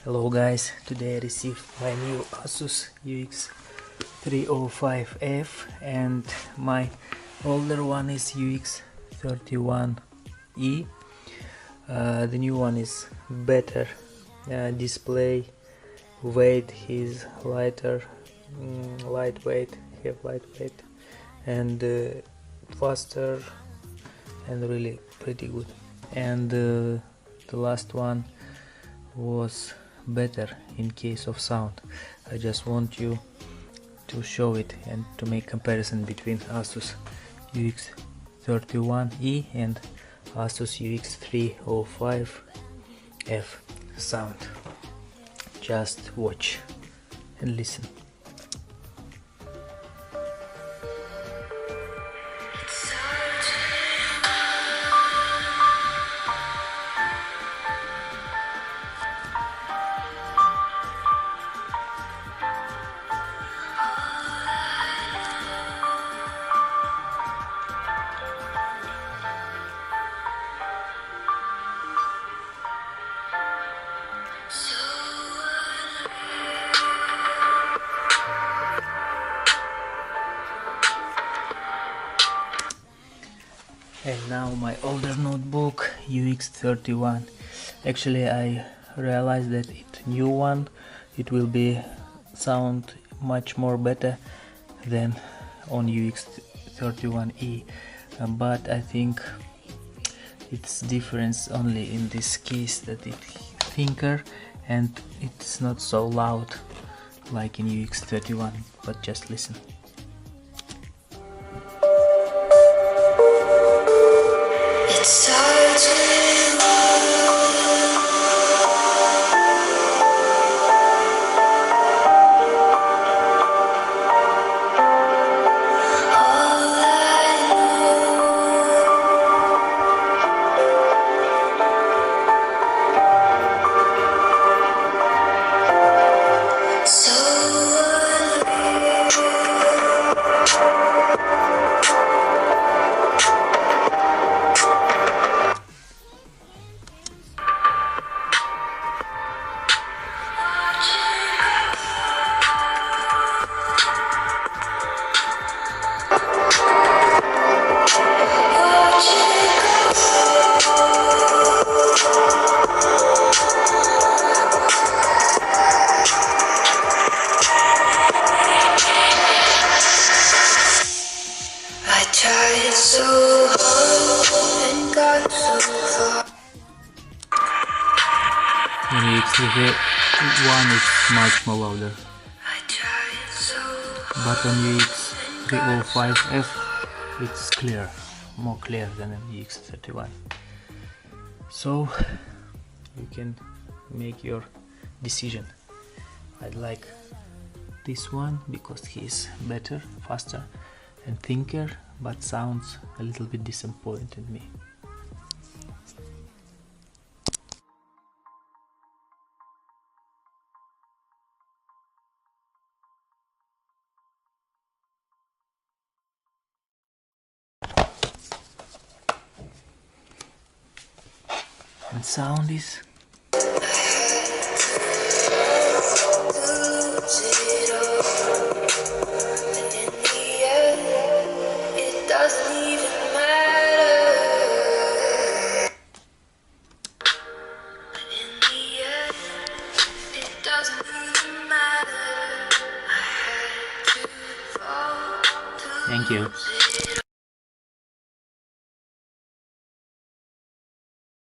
Hello guys, today I received my new Asus ux305f and my older one is ux31e. The new one is better display, weight is lighter, lightweight and faster and really pretty good. And the last one was better in case of sound. I just want you to show it and to make comparison between Asus ux31e and Asus ux305f sound. Just watch and listen. And now my older notebook ux31. Actually I realized that new one it will be sound much more better than on ux31e, but I think it's difference only in this case that it's thinner and it's not so loud like in ux31. But just listen. So hard and got so far. And ux31 is much more louder, but on ux305f it's clear, more clear than on ux31. So you can make your decision. I like this one because he's better, faster and thinner, but sounds a little bit disappointed me. And sound is thank you.